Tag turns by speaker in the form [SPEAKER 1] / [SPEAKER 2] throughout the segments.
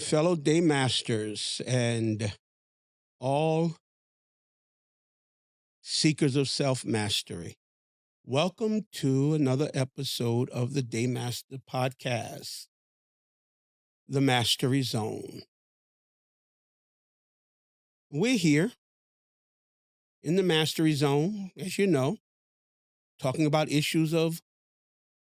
[SPEAKER 1] fellow DayMasters and all seekers of self mastery. Welcome to another episode of the DayMaster podcast, The Mastery Zone. We're here in the Mastery Zone, as you know, talking about issues of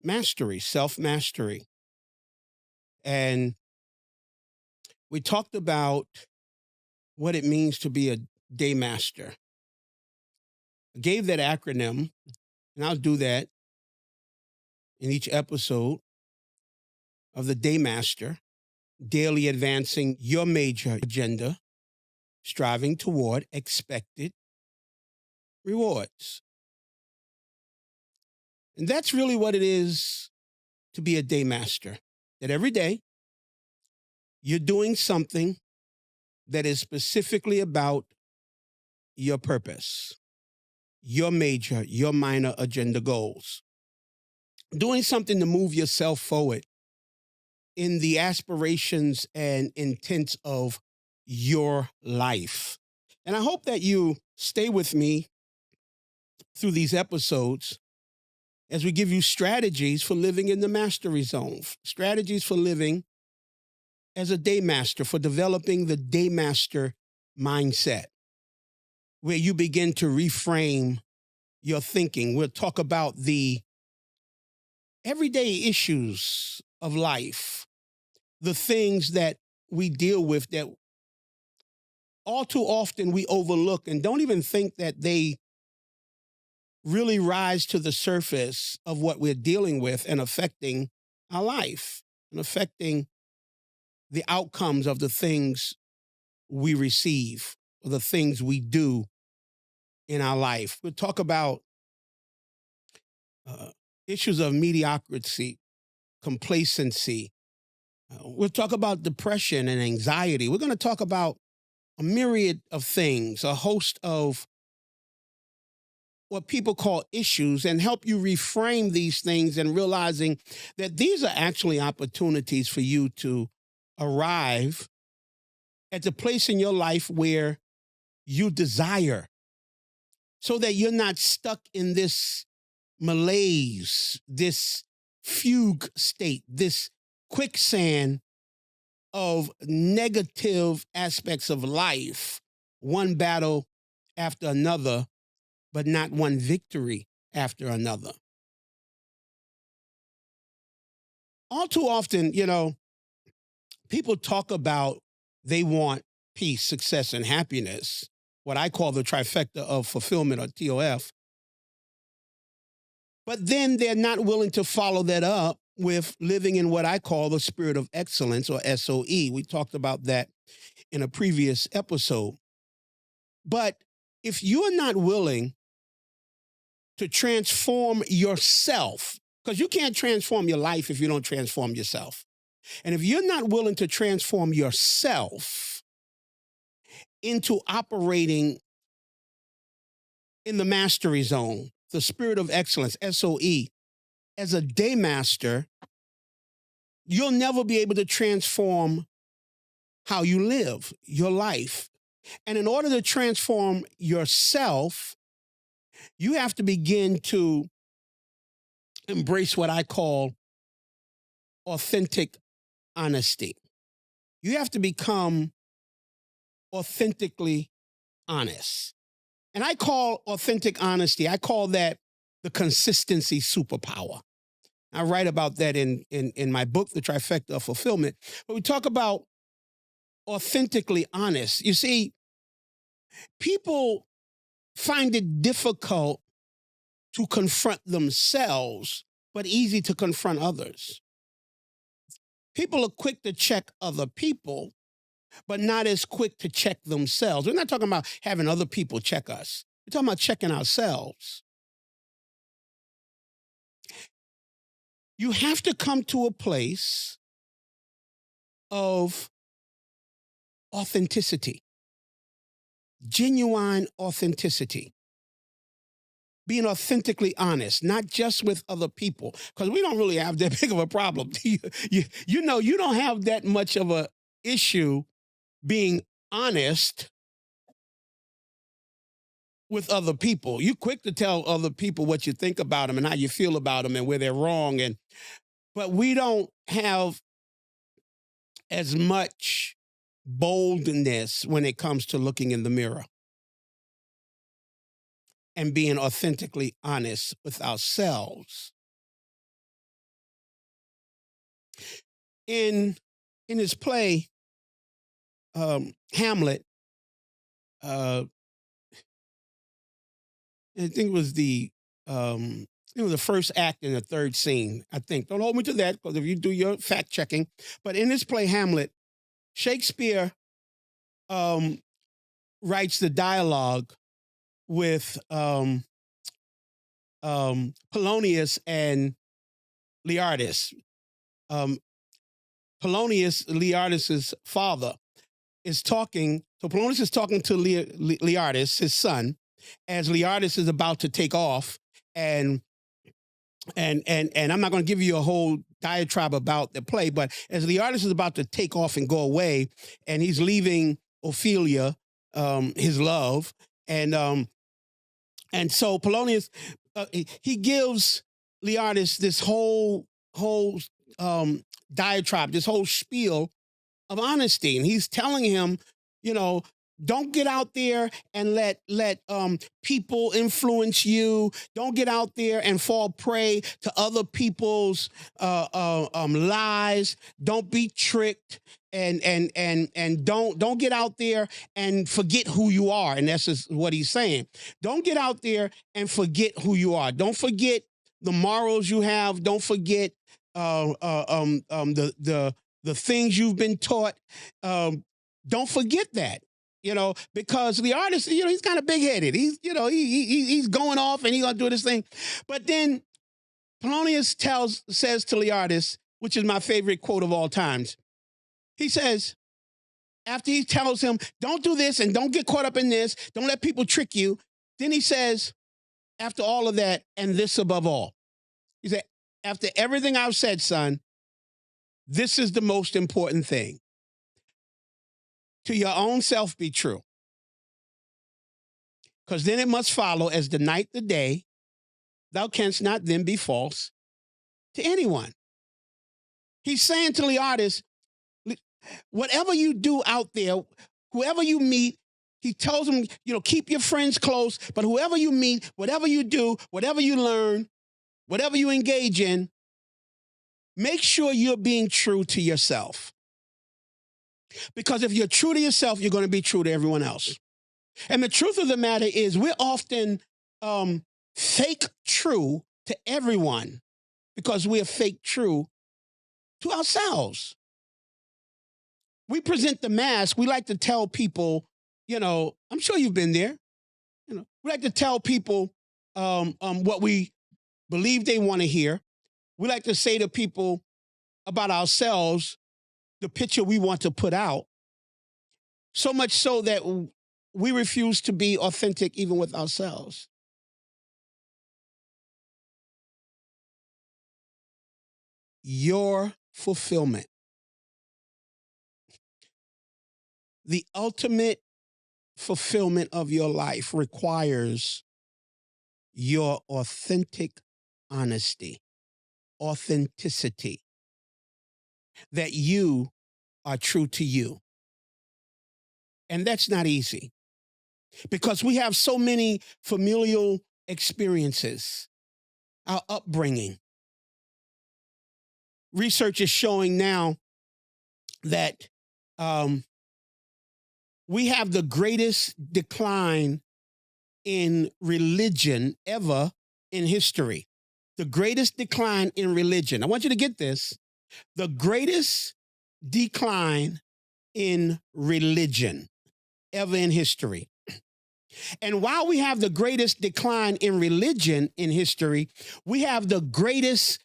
[SPEAKER 1] mastery, self mastery. And we talked about what it means to be a DayMaster. I gave that acronym, and I'll do that in each episode of the DayMaster, daily advancing your major agenda, striving toward expected rewards. And that's really what it is to be a DayMaster, that every day you're doing something that is specifically about your purpose, your major, your minor agenda goals. Doing something to move yourself forward in the aspirations and intents of your life. And I hope that you stay with me through these episodes as we give you strategies for living in the mastery zone, strategies for living as a DayMaster, for developing the DayMaster mindset, where you begin to reframe your thinking. We'll talk about the everyday issues of life, the things that we deal with that all too often we overlook and don't even think that they really rise to the surface of what we're dealing with and affecting our life and affecting the outcomes of the things we receive or the things we do in our life. We'll talk about issues of mediocrity, complacency. We'll talk about depression and anxiety. We're going to talk about a myriad of things, a host of what people call issues, and help you reframe these things and realizing that these are actually opportunities for you to arrive at the place in your life where you desire, so that you're not stuck in this malaise, this fugue state, this quicksand of negative aspects of life, one battle after another, but not one victory after another. All too often, people talk about they want peace, success, and happiness, what I call the trifecta of fulfillment, or TOF. But then they're not willing to follow that up with living in what I call the spirit of excellence, or SOE. We talked about that in a previous episode. But if you're not willing to transform yourself, because you can't transform your life if you don't transform yourself. And if you're not willing to transform yourself into operating in the mastery zone, the spirit of excellence, SOE, as a DayMaster, you'll never be able to transform how you live your life. And in order to transform yourself, you have to begin to embrace what I call authentic honesty. You have to become authentically honest. And I call authentic honesty, I call that the consistency superpower. I write about that in my book, The Trifecta of Fulfillment. But we talk about authentically honest. You see, people find it difficult to confront themselves, but easy to confront others. People are quick to check other people, but not as quick to check themselves. We're not talking about having other people check us. We're talking about checking ourselves. You have to come to a place of authenticity, genuine authenticity. Being authentically honest, not just with other people, because we don't really have that big of a problem. You don't have that much of a issue being honest with other people. You quick to tell other people what you think about them and how you feel about them and where they're wrong. But we don't have as much boldness when it comes to looking in the mirror and being authentically honest with ourselves. In his play, Hamlet, I think it was the first act in the third scene, I think. Don't hold me to that, because if you do your fact checking. But in his play, Hamlet, Shakespeare writes the dialogue with Polonius and Leartus. Polonius, Leartus's father, is talking. So Polonius is talking to Leartus, his son, as Leartus is about to take off, and I'm not going to give you a whole diatribe about the play, but as Leartus is about to take off and go away, and he's leaving Ophelia, his love, and so Polonius, he gives Leartus this whole diatribe, this whole spiel of honesty, and he's telling him, don't get out there and let people influence you. Don't get out there and fall prey to other people's lies. Don't be tricked, and don't get out there and forget who you are. And that's just what he's saying. Don't get out there and forget who you are. Don't forget the morals you have. Don't forget the things you've been taught. Don't forget that. Because the artist, he's kind of big-headed. He's going off and he's going to do this thing. But then Polonius says to Leartus, which is my favorite quote of all times. He says, after he tells him, don't do this and don't get caught up in this, don't let people trick you. Then he says, after all of that, and this above all. He said, after everything I've said, son, this is the most important thing. To your own self be true. Because then it must follow as the night the day, thou canst not then be false to anyone. He's saying to Leartus, whatever you do out there, whoever you meet, he tells him, keep your friends close, but whoever you meet, whatever you do, whatever you learn, whatever you engage in, make sure you're being true to yourself. Because if you're true to yourself, you're going to be true to everyone else. And the truth of the matter is, we're often fake true to everyone because we're fake true to ourselves. We present the mask. We like to tell people, I'm sure you've been there. We like to tell people what we believe they want to hear. We like to say to people about ourselves the picture we want to put out, so much so that we refuse to be authentic even with ourselves. Your fulfillment, the ultimate fulfillment of your life, requires your authentic honesty, authenticity, that you are true to you. And that's not easy because we have so many familial experiences, our upbringing. Research is showing now that we have the greatest decline in religion ever in history. The greatest decline in religion. I want you to get this. The greatest decline in religion ever in history. And while we have the greatest decline in religion in history, we have the greatest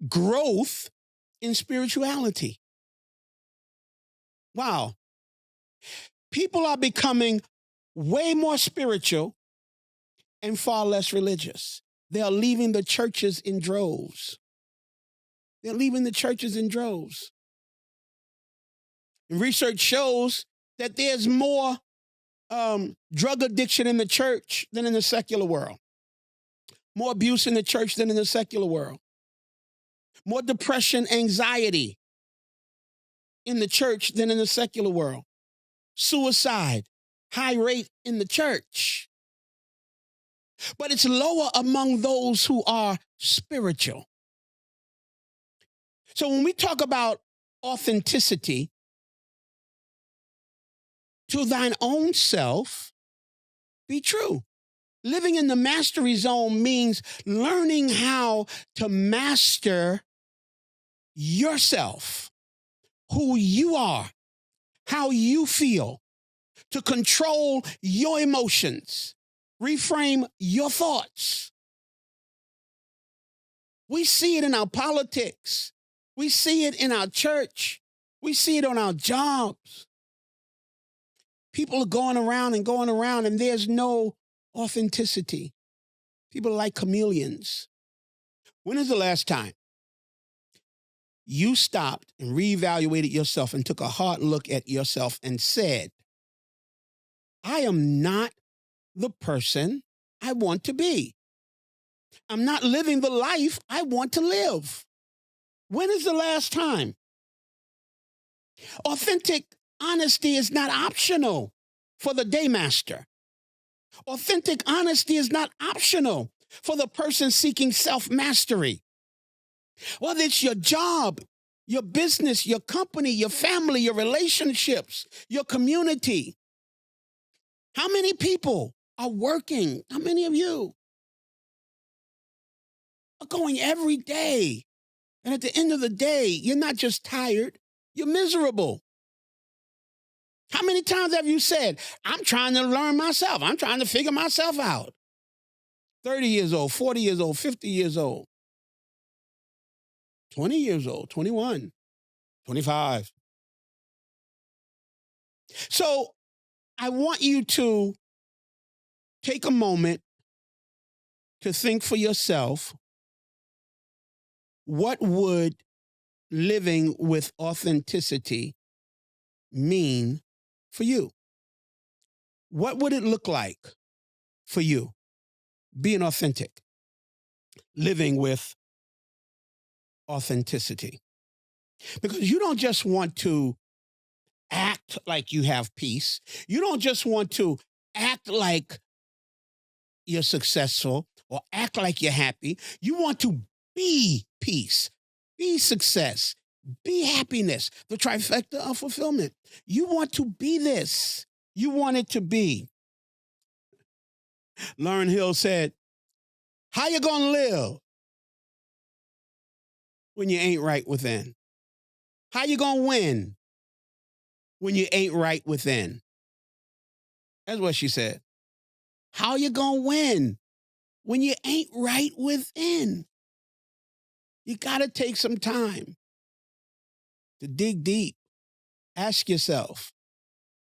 [SPEAKER 1] growth in spirituality. Wow. People are becoming way more spiritual and far less religious. They are leaving the churches in droves. They're leaving the churches in droves. And research shows that there's more drug addiction in the church than in the secular world, more abuse in the church than in the secular world, more depression, anxiety in the church than in the secular world, suicide, high rate in the church. But it's lower among those who are spiritual. So when we talk about authenticity, to thine own self be true. Living in the mastery zone means learning how to master yourself, who you are, how you feel, to control your emotions, reframe your thoughts. We see it in our politics. We see it in our church. We see it on our jobs. People are going around, and there's no authenticity. People are like chameleons. When is the last time you stopped and reevaluated yourself and took a hard look at yourself and said, I am not the person I want to be. I'm not living the life I want to live. When is the last time? Authentic honesty is not optional for the DayMaster. Authentic honesty is not optional for the person seeking self-mastery. Whether it's your job, your business, your company, your family, your relationships, your community. How many people are working? How many of you are going every day? And at the end of the day, you're not just tired, you're miserable. How many times have you said, I'm trying to learn myself. I'm trying to figure myself out. 30 years old, 40 years old, 50 years old, 20 years old, 21, 25. So I want you to take a moment to think for yourself, what would living with authenticity mean for you? What would it look like for you being authentic, living with authenticity? Because you don't just want to act like you have peace. You don't just want to act like you're successful or act like you're happy. You want to be peace, be success, be happiness, the trifecta of fulfillment. You want to be this. You want it to be. Lauryn Hill said, how you gonna live when you ain't right within? How you gonna win when you ain't right within? That's what she said. How you gonna win when you ain't right within? You gotta take some time to dig deep. Ask yourself,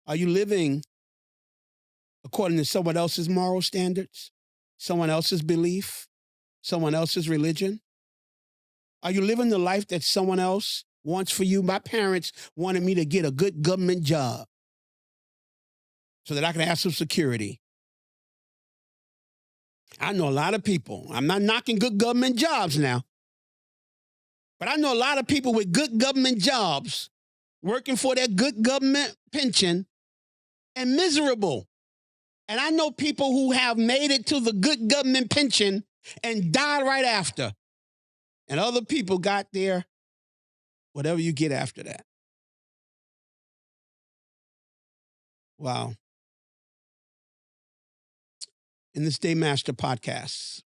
[SPEAKER 1] are you living according to someone else's moral standards, someone else's belief, someone else's religion? Are you living the life that someone else wants for you? My parents wanted me to get a good government job so that I could have some security. I know a lot of people, I'm not knocking good government jobs now, but I know a lot of people with good government jobs working for their good government pension and miserable. And I know people who have made it to the good government pension and died right after. And other people got there, whatever you get after that. Wow. In this DayMaster podcast,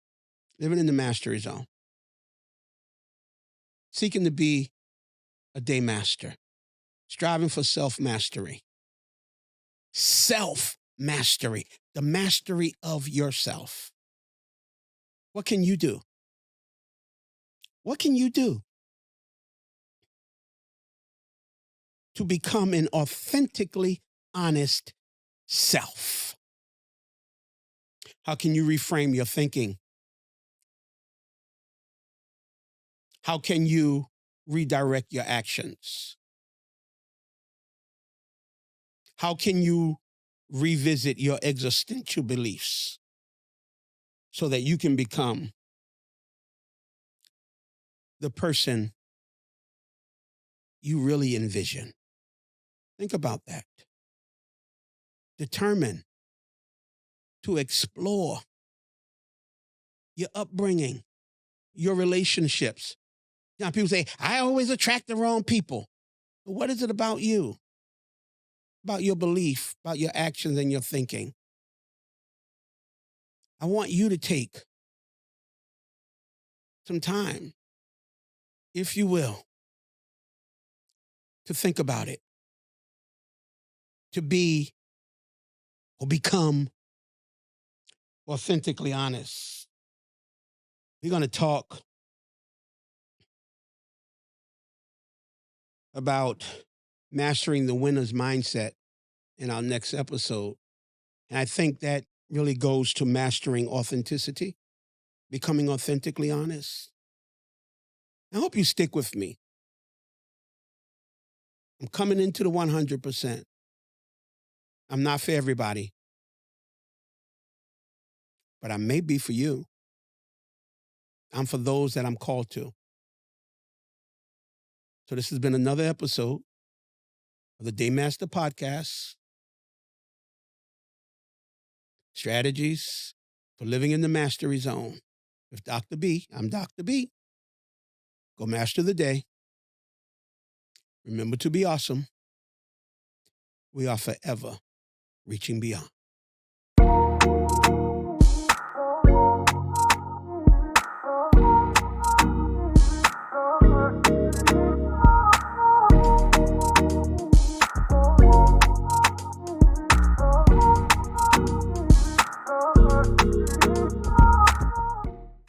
[SPEAKER 1] living in the mastery zone, seeking to be a DayMaster, striving for self-mastery. Self-mastery, the mastery of yourself. What can you do? What can you do to become an authentically honest self? How can you reframe your thinking? How can you redirect your actions? How can you revisit your existential beliefs so that you can become the person you really envision? Think about that. Determine to explore your upbringing, your relationships. Now, people say, I always attract the wrong people. But what is it about you? About your belief, about your actions and your thinking? I want you to take some time, if you will, to think about it, to be or become authentically honest. We're going to talk about mastering the winner's mindset in our next episode. And I think that really goes to mastering authenticity, becoming authentically honest. I hope you stick with me. I'm coming into the 100%. I'm not for everybody, but I may be for you. I'm for those that I'm called to. So this has been another episode of the DayMaster podcast, Strategies for Living in the Mastery Zone. With Dr. B, I'm Dr. B. Go master the day. Remember to be awesome. We are forever reaching beyond.